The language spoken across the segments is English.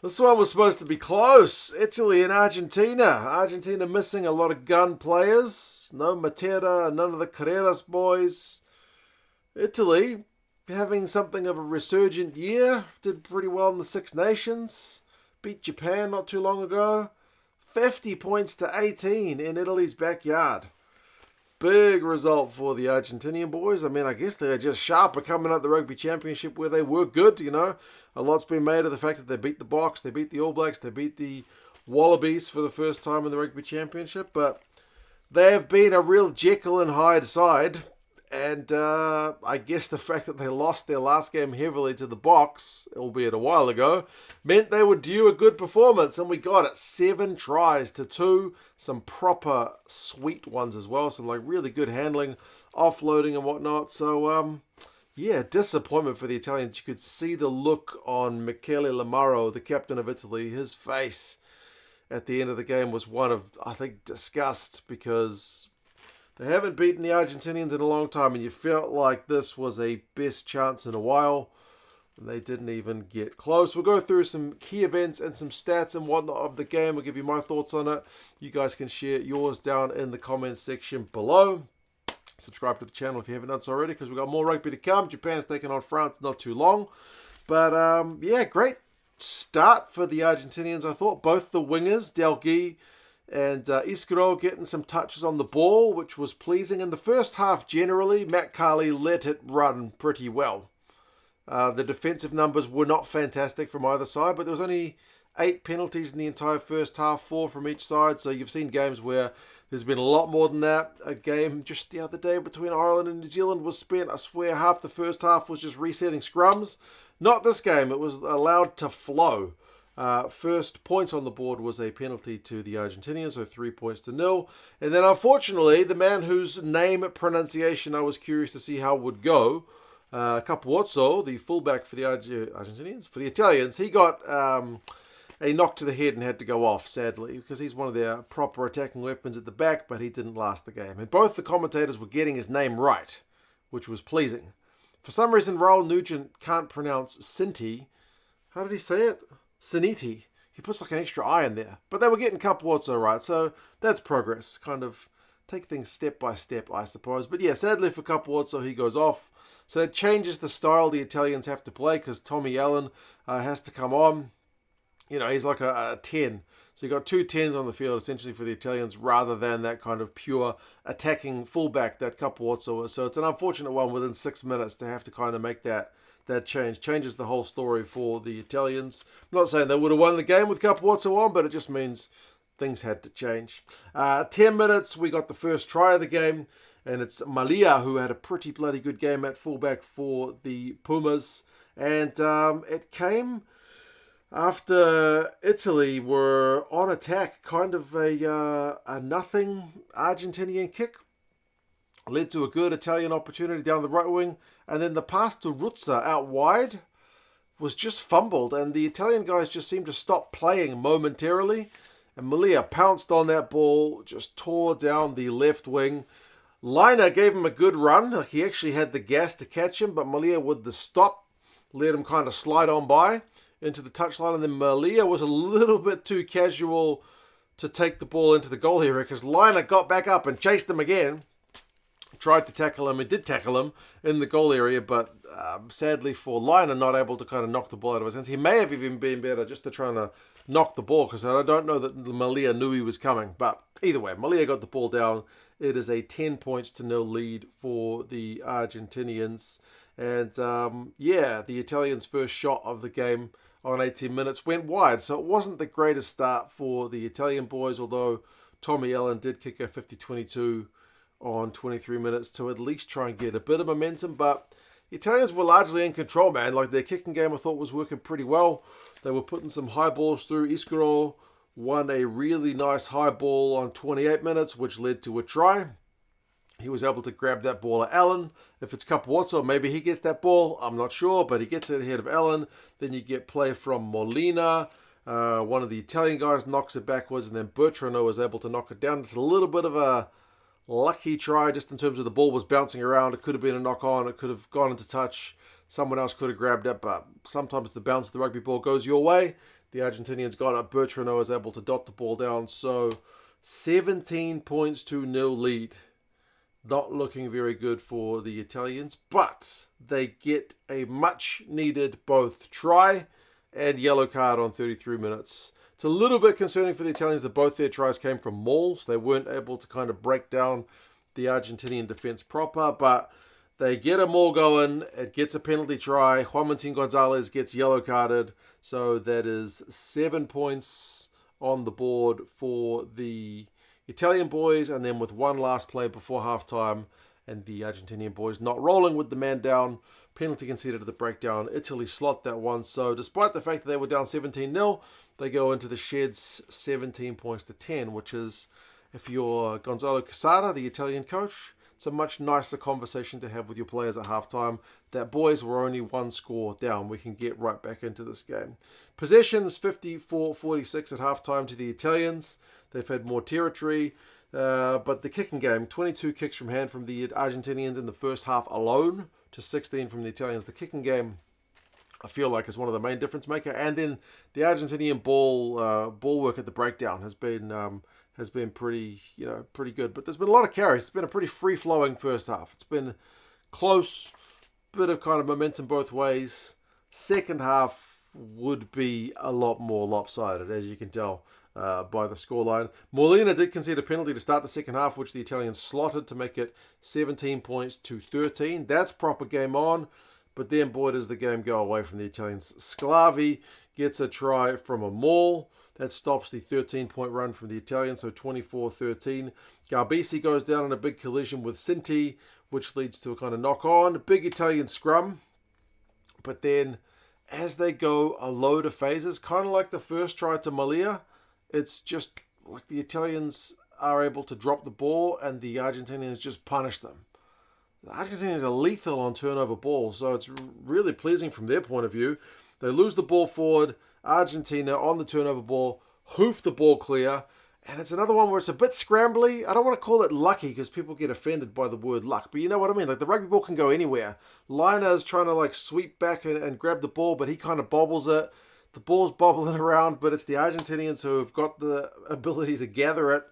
This one was supposed to be close. Italy and Argentina. Argentina missing a lot of gun players. No Matera, none of the Carreras boys. Italy having something of a resurgent year. Did pretty well in the Six Nations. Beat Japan not too long ago. 50 points to 18 in Italy's backyard. Big result for the Argentinian boys. I mean, I guess they're just sharper coming out the Rugby Championship where they were good, you know. A lot's been made of the fact that they beat the Box, they beat the All Blacks, they beat the Wallabies for the first time in the Rugby Championship. But they have been a real Jekyll and Hyde side. And I guess the fact that they lost their last game heavily to the Box, albeit a while ago, meant they were due a good performance. And we got it. 7 tries to 2. Some proper sweet ones as well. Some like really good handling, offloading and whatnot. So, yeah, disappointment for the Italians. You could see the look on Michele Lamaro, the captain of Italy. His face at the end of the game was one of, I think, disgust because they haven't beaten the Argentinians in a long time, and you felt like this was a best chance in a while, and they didn't even get close. We'll go through some key events and some stats and whatnot of the game. I'll give you my thoughts on it. You guys can share yours down in the comments section below. Subscribe to the channel if you haven't done so already, because we've got more rugby to come. Japan's taking on France not too long. But, yeah, great start for the Argentinians, I thought. Both the wingers, Delgui and Iscaro getting some touches on the ball, which was pleasing. In the first half, generally, Matt Carley let it run pretty well. The defensive numbers were not fantastic from either side, but there was only 8 penalties in the entire first half, 4 from each side. So you've seen games where there's been a lot more than that. A game just the other day between Ireland and New Zealand was spent, I swear, half the first half was just resetting scrums. Not this game. It was allowed to flow. First points on the board was a penalty to the Argentinians, so 3 points to 0. And then, unfortunately, the man whose name pronunciation I was curious to see how would go, Capuzzo, the fullback for the Argentinians, for the Italians, he got a knock to the head and had to go off, sadly, because he's one of their proper attacking weapons at the back, but he didn't last the game. And both the commentators were getting his name right, which was pleasing. For some reason, Raul Nugent can't pronounce Sinti. How did he say it? Siniti. He puts like an extra I in there. But they were getting Capuzzo right, so that's progress. Kind of take things step by step, I suppose. But yeah, sadly for Capuzzo, he goes off. So it changes the style the Italians have to play because Tommy Allen has to come on. You know, he's like a 10. So you've got 2 10s on the field, essentially, for the Italians, rather than that kind of pure attacking fullback that Capuzzo is. So it's an unfortunate one within 6 minutes to have to kind of make that change. Changes the whole story for the Italians. I'm not saying they would have won the game with Capuzzo on, but it just means things had to change. 10 minutes, we got the first try of the game, and it's Malia who had a pretty bloody good game at fullback for the Pumas. And it came after Italy were on attack, kind of a nothing Argentinian kick. Led to a good Italian opportunity down the right wing. And then the pass to Ruzza out wide was just fumbled. And the Italian guys just seemed to stop playing momentarily. And Malia pounced on that ball, just tore down the left wing. Liner gave him a good run. He actually had the gas to catch him. But Malia with the stop let him kind of slide on by into the touchline. And then Malia was a little bit too casual to take the ball into the goal area because Liner got back up and chased him again. Tried to tackle him and did tackle him in the goal area, but sadly for Liner, not able to kind of knock the ball out of his hands. He may have even been better just to try to knock the ball because I don't know that Malia knew he was coming. But either way, Malia got the ball down. It is a 10 points to 0 lead for the Argentinians. And yeah, the Italians' first shot of the game on 18 minutes went wide. So it wasn't the greatest start for the Italian boys, although Tommy Allen did kick a 50-22 on 23 minutes to at least try and get a bit of momentum. But the Italians were largely in control, man. Like their kicking game I thought was working pretty well. They were putting some high balls through. Iscaro won a really nice high ball on 28 minutes, which led to a try. He was able to grab that ball at Allen. If it's Capuzzo, maybe he gets that ball. I'm not sure, but he gets it ahead of Allen. Then you get play from Molina. One of the Italian guys knocks it backwards, and then Bertrano is able to knock it down. It's a little bit of a lucky try just in terms of the ball was bouncing around. It could have been a knock on. It could have gone into touch. Someone else could have grabbed it, but sometimes the bounce of the rugby ball goes your way. The Argentinians got up. Bertrand was able to dot the ball down. So 17 points to 0 lead. Not looking very good for the Italians, but they get a much needed both try and yellow card on 33 minutes. It's a little bit concerning for the Italians that both their tries came from mauls. They weren't able to kind of break down the Argentinian defense proper, but they get a maul going. It gets a penalty try. Juan Martin Gonzalez gets yellow carded. So that is 7 points on the board for the Italian boys, and then with one last play before halftime, and the Argentinian boys not rolling with the man down, penalty conceded at the breakdown. Italy slot that one. So despite the fact that they were down 17-0, they go into the sheds 17 points to 10, which is, if you're Gonzalo Casada, the Italian coach, it's a much nicer conversation to have with your players at halftime. That boys were only one score down. We can get right back into this game. Possessions 54-46 at halftime to the Italians. They've had more territory, but the kicking game, 22 kicks from hand from the Argentinians in the first half alone to 16 from the Italians. The kicking game, I feel like, is one of the main difference maker. And then the Argentinian ball work at the breakdown has been pretty good. But there's been a lot of carries. It's been a pretty free-flowing first half. It's been close, bit of kind of momentum both ways. Second half would be a lot more lopsided, as you can tell by the scoreline. Molina did concede a penalty to start the second half, which the Italians slotted to make it 17 points to 13. That's proper game on. But then, boy, does the game go away from the Italians. Sclavi gets a try from a maul. That stops the 13-point run from the Italians, so 24-13. Garbisi goes down in a big collision with Cinti, which leads to a kind of knock-on. Big Italian scrum. But then, as they go a load of phases, kind of like the first try to Malia, it's just like the Italians are able to drop the ball and the Argentinians just punish them. The Argentinians are lethal on turnover ball, so it's really pleasing from their point of view. They lose the ball forward. Argentina on the turnover ball, hoof the ball clear. And it's another one where it's a bit scrambly. I don't want to call it lucky because people get offended by the word luck. But you know what I mean? Like the rugby ball can go anywhere. Liner's trying to like sweep back and grab the ball, but he kind of bobbles it. The ball's bobbling around, but it's the Argentinians who have got the ability to gather it.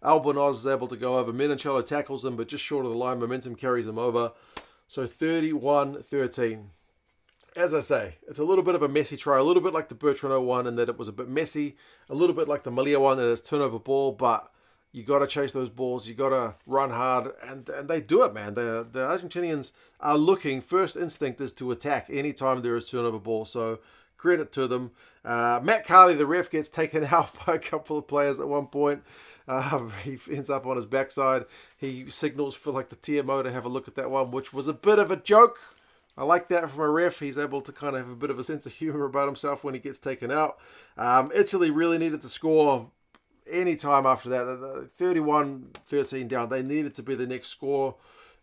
Albonoz is able to go over. Menoncello tackles him, but just short of the line. Momentum carries him over. So 31-13. As I say, it's a little bit of a messy try. A little bit like the Bertrand one in that it was a bit messy. A little bit like the Malia one that is turnover ball, but you got to chase those balls. You got to run hard, and they do it, man. The Argentinians are looking. First instinct is to attack anytime there is turnover ball. So credit to them. Matt Carley, the ref, gets taken out by a couple of players at one point. He ends up on his backside. He signals for like the TMO to have a look at that one, which was a bit of a joke. I like that from a ref. He's able to kind of have a bit of a sense of humor about himself when he gets taken out. Italy really needed to score any time after that. 31-13 down. They needed to be the next score.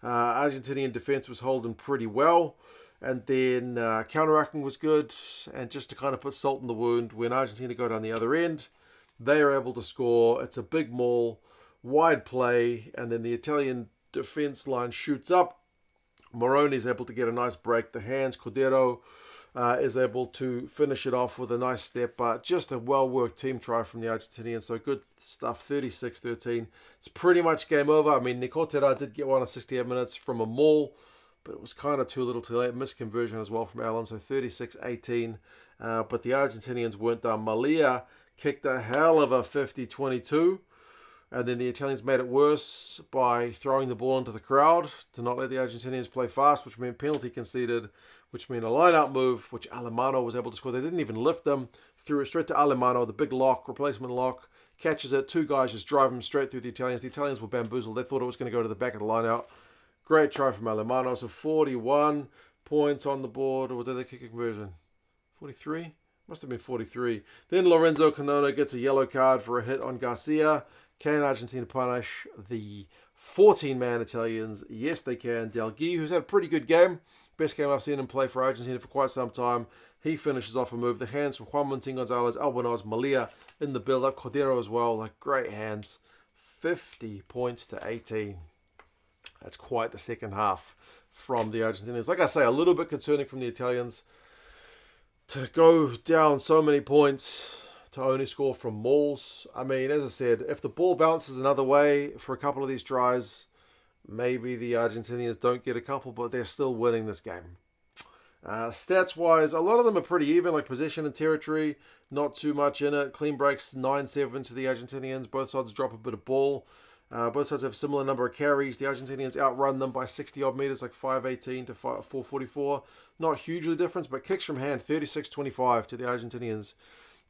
Argentinian defense was holding pretty well. And then counteraction was good. And just to kind of put salt in the wound, when Argentina go down the other end, they are able to score. It's a big maul, wide play, and then the Italian defense line shoots up. Moroni is able to get a nice break. The hands, Cordero is able to finish it off with a nice step, but just a well-worked team try from the Argentinians. So good stuff, 36-13. It's pretty much game over. I mean, Nicotera did get one of 68 minutes from a maul, but it was kind of too little too late. Misconversion as well from Allen, so 36-18. But the Argentinians weren't done. Malia kicked a hell of a 50-22. And then the Italians made it worse by throwing the ball into the crowd to not let the Argentinians play fast, which meant penalty conceded, which meant a line-out move, which Alemano was able to score. They didn't even lift them. Threw it straight to Alemano, the big lock, replacement lock, catches it. Two guys just drive him straight through the Italians. The Italians were bamboozled. They thought it was going to go to the back of the line-out. Great try from Alemano. So 41 points on the board. Or did they kick a conversion? 43? Must have been 43. Then Lorenzo Canona gets a yellow card for a hit on Garcia. Can Argentina punish the 14-man Italians? Yes, they can. Del Gui, who's had a pretty good game. Best game I've seen him play for Argentina for quite some time. He finishes off a move. The hands from Juan Martin Gonzalez, Albonoz, Malia in the build-up. Cordero as well. Like great hands. 50 points to 18. That's quite the second half from the Argentinians. Like I say, a little bit concerning from the Italians. to go down so many points to only score from mauls. I mean, as I said, if the ball bounces another way for a couple of these tries, maybe the Argentinians don't get a couple, but they're still winning this game. Stats-wise, a lot of them are pretty even, like possession and territory, not too much in it. Clean breaks, 9-7 to the Argentinians. Both sides drop a bit of ball. Both sides have a similar number of carries. The Argentinians outrun them by 60-odd meters, like 518 to 444. Not hugely difference, but kicks from hand, 36-25 to the Argentinians.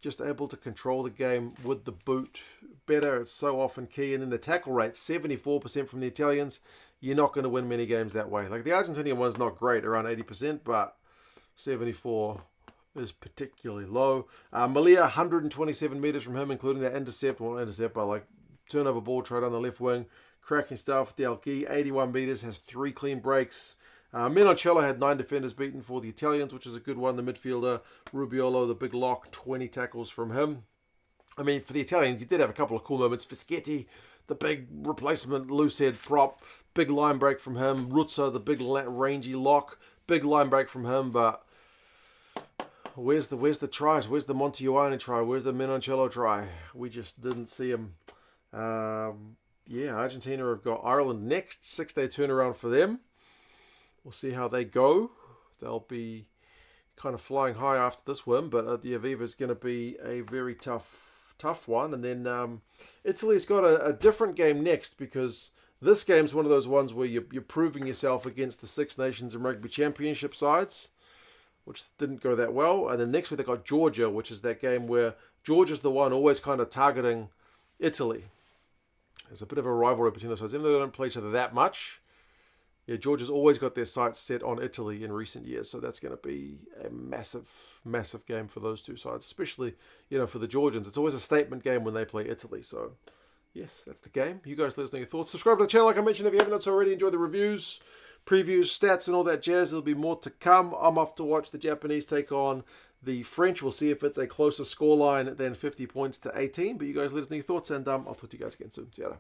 Just able to control the game with the boot better. It's so often key. And then the tackle rate, 74% from the Italians. You're not going to win many games that way. Like the Argentinian one's not great, around 80%, but 74 is particularly low. Malia, 127 meters from him, including that intercept. Well, intercept, but like turnover ball try down the left wing. Cracking stuff. Delghi, 81 meters, has 3 clean breaks. Menoncello had 9 defenders beaten for the Italians, which is a good one. The midfielder, Rubiolo, the big lock, 20 tackles from him. I mean, for the Italians, you did have a couple of cool moments. Fischetti, the big replacement loose head prop, big line break from him. Ruzza, the big rangy lock, big line break from him. But where's the tries? Where's the Montiuani try? Where's the Menoncello try? We just didn't see him. Argentina have got Ireland next. 6-day turnaround for them. We'll see how they go. They'll be kind of flying high after this win, but the Aviva is going to be a very tough one. And then Italy's got a different game next, because this game's one of those ones where you're proving yourself against the Six Nations and Rugby Championship sides, which didn't go that well. And then next week they got Georgia, which is that game where Georgia's the one always kind of targeting Italy. There's a bit of a rivalry between the sides, even though they don't play each other that much. Yeah, Georgia's always got their sights set on Italy in recent years, so that's going to be a massive, massive game for those two sides, especially, for the Georgians. It's always a statement game when they play Italy, so yes, that's the game. You guys let us know your thoughts. Subscribe to the channel, like I mentioned, if you haven't done so already. Enjoy the reviews, previews, stats, and all that jazz. There'll be more to come. I'm off to watch the Japanese take on the French. We'll see if it's a closer scoreline than 50 points to 18, but you guys let us know your thoughts, and I'll talk to you guys again soon. See you later.